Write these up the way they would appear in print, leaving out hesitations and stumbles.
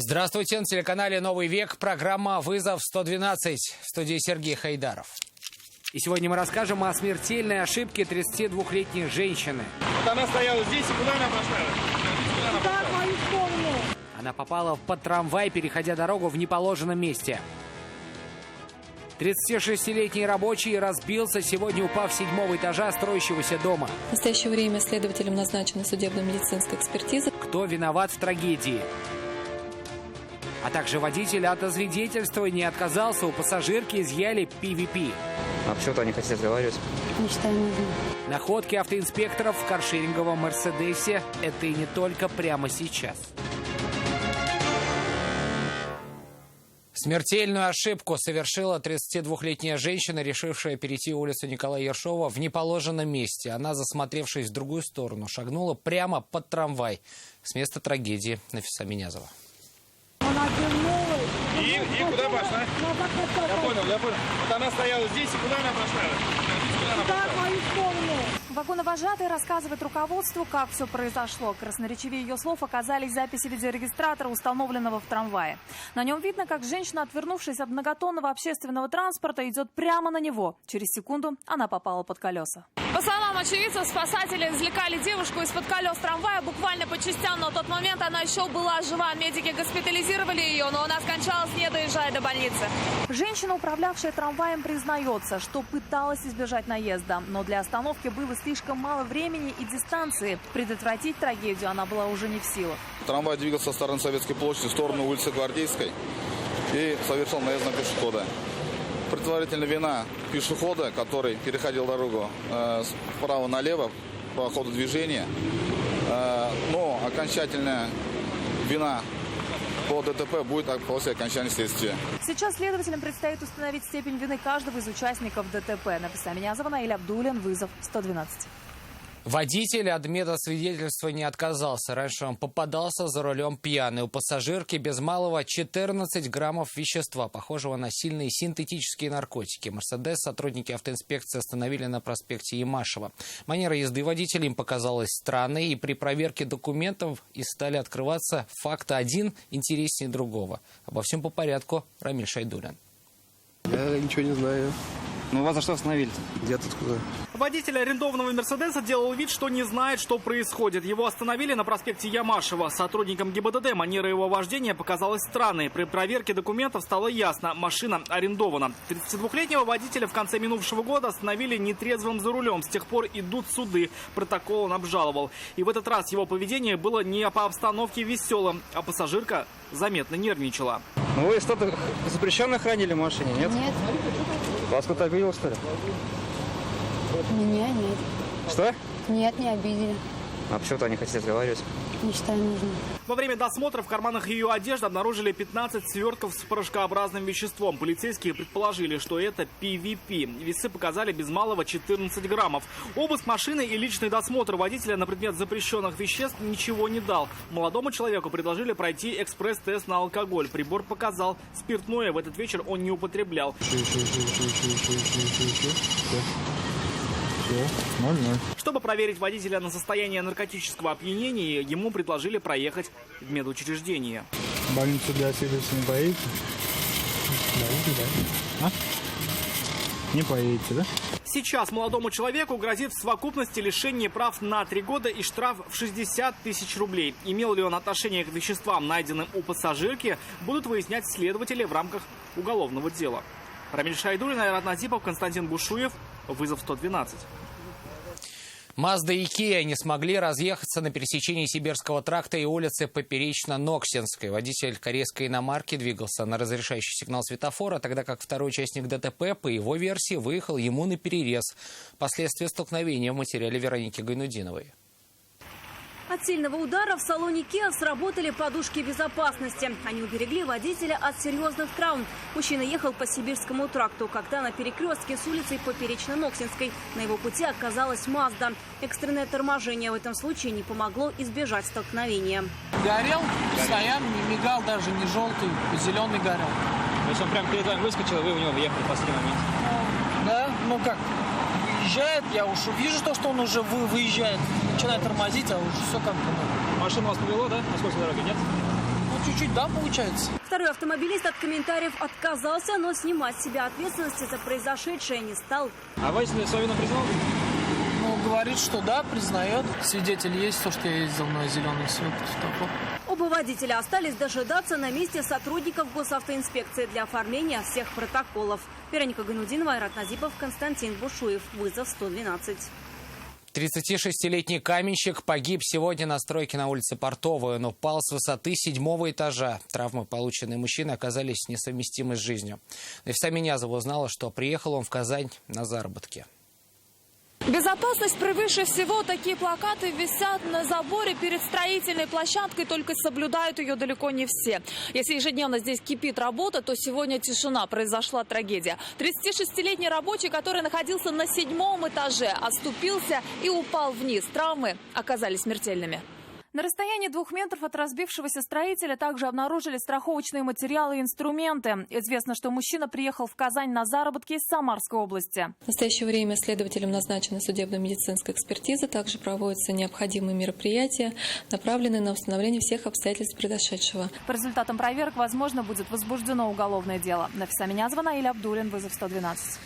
Здравствуйте, на телеканале «Новый век» программа «Вызов 112». В студии Сергей Хайдаров. И сегодня мы расскажем о смертельной ошибке 32-летней женщины. Вот она стояла здесь, и куда она пошла? Она попала под трамвай, переходя дорогу в неположенном месте. 36-летний рабочий разбился сегодня, упав с 7-го этажа строящегося дома. В настоящее время следователям назначена судебно-медицинская экспертиза. Кто виноват в трагедии? А также водитель от освидетельствования отказался, у пассажирки изъяли PVP. А почему-то они хотят разговаривать. Не считаю нужным. Находки автоинспекторов в каршеринговом «Мерседесе» — это и не только прямо сейчас. Смертельную ошибку совершила 32-летняя женщина, решившая перейти улицу Николая Ершова в неположенном месте. Она, засмотревшись в другую сторону, шагнула прямо под трамвай. С места трагедии Нафиса Минязова. И куда пошла? Я понял. Вот она стояла здесь, и куда она пошла? Вагоновожатый рассказывает руководству, как все произошло. Красноречивее ее слов оказались записи видеорегистратора, установленного в трамвае. На нем видно, как женщина, отвернувшись от многотонного общественного транспорта, идет прямо на него. Через секунду она попала под колеса. По словам очевидцев, спасатели извлекали девушку из-под колес трамвая буквально по частям, но в тот момент она еще была жива. Медики госпитализировали ее, но она скончалась, не доезжая до больницы. Женщина, управлявшая трамваем, признается, что пыталась избежать наезда, но для остановки было слишком мало времени и дистанции. Предотвратить трагедию она была уже не в силах. Трамвай двигался со стороны Советской площади в сторону улицы Гвардейской и совершил наезд на пешехода. Предварительно вина пешехода, который переходил дорогу справа налево по ходу движения, но окончательная вина по ДТП будет после окончания следствия. Сейчас следователям предстоит установить степень вины каждого из участников ДТП. Нафиса Минязова, Наиль Абдуллин, вызов 112. Водитель от медосвидетельствования отказался. Раньше он попадался за рулем пьяный. У пассажирки без малого 14 граммов вещества, похожего на сильные синтетические наркотики. «Мерседес» сотрудники автоинспекции остановили на проспекте Ямашева. Манера езды водителя им показалась странной, и при проверке документов и стали открываться факты один интереснее другого. Обо всем по порядку. Рамиль Шайдуллин. Я ничего не знаю. Ну вас за что остановили-то? Где тут куда? Водитель арендованного «Мерседеса» делал вид, что не знает, что происходит. Его остановили на проспекте Ямашева. Сотрудникам ГИБДД манера его вождения показалась странной. При проверке документов стало ясно – машина арендована. 32-летнего водителя в конце минувшего года остановили нетрезвым за рулем. С тех пор идут суды. Протокол он обжаловал. И в этот раз его поведение было не по обстановке веселым, а пассажирка заметно нервничала. Ну вы что-то запрещенно хранили в машине, нет? Нет. Вас кто-то обидел, что ли? Меня нет. Что? Нет, не обидели. А почему-то они хотят разговаривать. Не считаю нужным. Во время досмотра в карманах ее одежды обнаружили 15 свертков с порошкообразным веществом. Полицейские предположили, что это PVP. Весы показали без малого 14 граммов. Обыск машины и личный досмотр водителя на предмет запрещенных веществ ничего не дал. Молодому человеку предложили пройти экспресс-тест на алкоголь. Прибор показал спиртное. В этот вечер он не употреблял. 0-0. Чтобы проверить водителя на состояние наркотического опьянения, ему предложили проехать в медучреждение. Больницу для свидетельства не поедете? Да? А? Не поедете, да? Сейчас молодому человеку грозит в совокупности лишение прав на 3 года и штраф в 60 тысяч рублей. Имел ли он отношение к веществам, найденным у пассажирки, будут выяснять следователи в рамках уголовного дела. Рамиль Шайдуллин, Айрат Назипов, Константин Бушуев. Вызов 112. Мазда и Kia не смогли разъехаться на пересечении Сибирского тракта и улицы Поперечно-Ноксинской. Водитель корейской иномарки двигался на разрешающий сигнал светофора, тогда как второй участник ДТП, по его версии, выехал ему на перерез. Последствия столкновения в материале Вероники Гайнудиновой. От сильного удара в салоне Kia сработали подушки безопасности. Они уберегли водителя от серьезных травм. Мужчина ехал по Сибирскому тракту, когда на перекрестке с улицей Поперечно-Ноксинской на его пути оказалась Мазда. Экстренное торможение в этом случае не помогло избежать столкновения. Горел постоянно, не мигал, даже не желтый, зеленый горел. То есть он прям перед вами выскочил, и вы в него въехали в последний момент? Да, ну как, выезжает, я уж вижу то, что он уже выезжает, начинает тормозить, а уже все как-то. Машину вас повело, да? На скоростной дороге, нет? Ну, чуть-чуть, да, получается? Второй автомобилист от комментариев отказался, но снимать с себя ответственности за произошедшее не стал. А водитель свою вину признал? Ну, говорит, что да, признает. Свидетель есть, то, что я ездил на зеленом свете. Оба водителя остались дожидаться на месте сотрудников госавтоинспекции для оформления всех протоколов. Вероника Гайнудинова, Айрат Назипов, Константин Бушуев. Вызов 112. 36-летний каменщик погиб сегодня на стройке на улице Портовой. Он упал с высоты 7-го этажа. Травмы, полученные мужчиной, оказались несовместимы с жизнью. Нависа Минязова узнала, что приехал он в Казань на заработки. Безопасность превыше всего. Такие плакаты висят на заборе перед строительной площадкой, только соблюдают ее далеко не все. Если ежедневно здесь кипит работа, то сегодня тишина. Произошла трагедия. 36-летний рабочий, который находился на 7-м этаже, оступился и упал вниз. Травмы оказались смертельными. На расстоянии 2 метров от разбившегося строителя также обнаружили страховочные материалы и инструменты. Известно, что мужчина приехал в Казань на заработки из Самарской области. В настоящее время следователям назначена судебно-медицинская экспертиза. Также проводятся необходимые мероприятия, направленные на установление всех обстоятельств произошедшего. По результатам проверок, возможно, будет возбуждено уголовное дело. Нависа Минязова, Наиля Абдулин, вызов 112.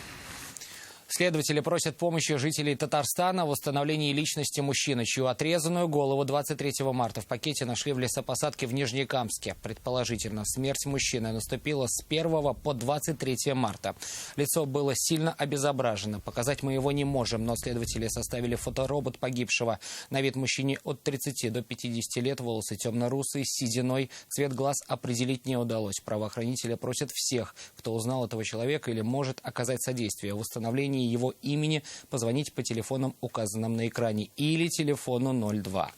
Следователи просят помощи жителей Татарстана в установлении личности мужчины, чью отрезанную голову 23 марта в пакете нашли в лесопосадке в Нижнекамске. Предположительно, смерть мужчины наступила с 1 по 23 марта. Лицо было сильно обезображено. Показать мы его не можем, но следователи составили фоторобот погибшего. На вид мужчине от 30 до 50 лет, волосы темно-русые, с сединой. Цвет глаз определить не удалось. Правоохранители просят всех, кто узнал этого человека или может оказать содействие в установлении его имени, позвонить по телефонам, указанным на экране, или телефону 02.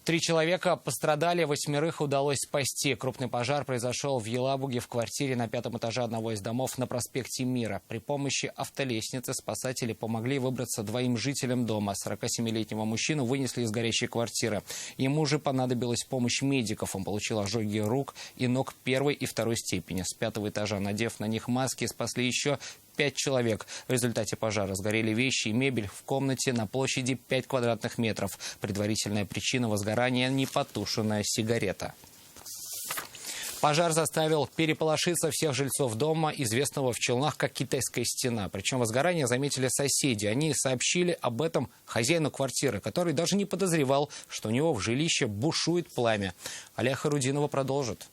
Три человека пострадали, 8 удалось спасти. Крупный пожар произошел в Елабуге в квартире на 5-м этаже одного из домов на проспекте Мира. При помощи автолестницы спасатели помогли выбраться 2 жителям дома. 47-летнего мужчину вынесли из горящей квартиры. Ему же понадобилась помощь медиков. Он получил ожоги рук и ног 1-й и 2-й степени. С 5-го этажа, надев на них маски, спасли еще 5 человек. В результате пожара сгорели вещи и мебель в комнате на площади 5 квадратных метров. Предварительная причина возгорания – непотушенная сигарета. Пожар заставил переполошиться всех жильцов дома, известного в Челнах как «Китайская стена». Причем возгорание заметили соседи. Они сообщили об этом хозяину квартиры, который даже не подозревал, что у него в жилище бушует пламя. Аля Харудинова продолжит.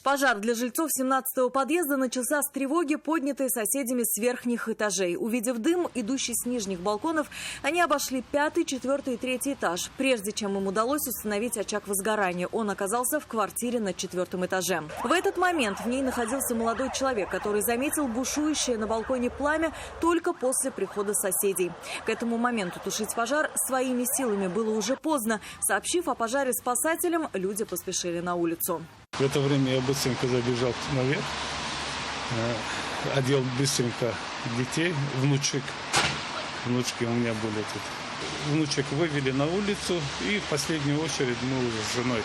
Пожар для жильцов 17-го подъезда начался с тревоги, поднятой соседями с верхних этажей. Увидев дым, идущий с нижних балконов, они обошли 5-й, 4-й и 3-й этаж. Прежде чем им удалось установить очаг возгорания, он оказался в квартире на 4-м этаже. В этот момент в ней находился молодой человек, который заметил бушующее на балконе пламя только после прихода соседей. К этому моменту тушить пожар своими силами было уже поздно. Сообщив о пожаре спасателям, люди поспешили на улицу. В это время я быстренько забежал наверх, одел быстренько детей, внучек. Внучки у меня были тут. Внучек вывели на улицу, и в последнюю очередь мы уже с женой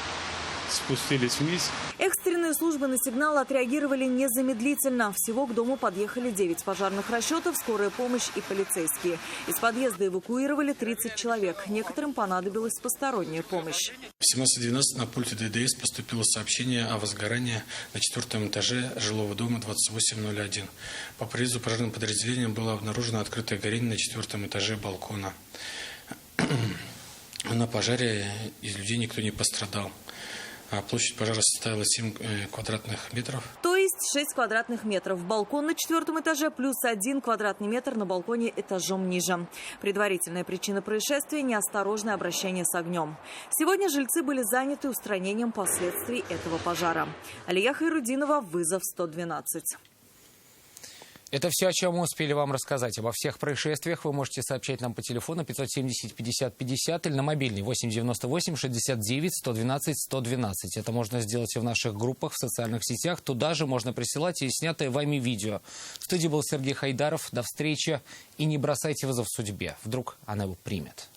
спустились вниз. Экстренные службы на сигнал отреагировали незамедлительно. Всего к дому подъехали 9 пожарных расчетов, скорая помощь и полицейские. Из подъезда эвакуировали 30 человек. Некоторым понадобилась посторонняя помощь. В 17:12 на пульте ДДС поступило сообщение о возгорании на 4-м этаже жилого дома 2801. По приезду пожарным подразделением было обнаружено открытое горение на 4-м этаже балкона. На пожаре из людей никто не пострадал. Площадь пожара составила 7 квадратных метров. То есть 6 квадратных метров. Балкон на 4-м этаже плюс 1 квадратный метр на балконе этажом ниже. Предварительная причина происшествия – неосторожное обращение с огнем. Сегодня жильцы были заняты устранением последствий этого пожара. Алия Хайрудинова, вызов 112. Это все, о чем мы успели вам рассказать. Обо всех происшествиях вы можете сообщать нам по телефону 570 50 50 или на мобильный 898 69 112 112. Это можно сделать и в наших группах в социальных сетях. Туда же можно присылать и снятое вами видео. В студии был Сергей Хайдаров. До встречи. И не бросайте вызов судьбе. Вдруг она его примет.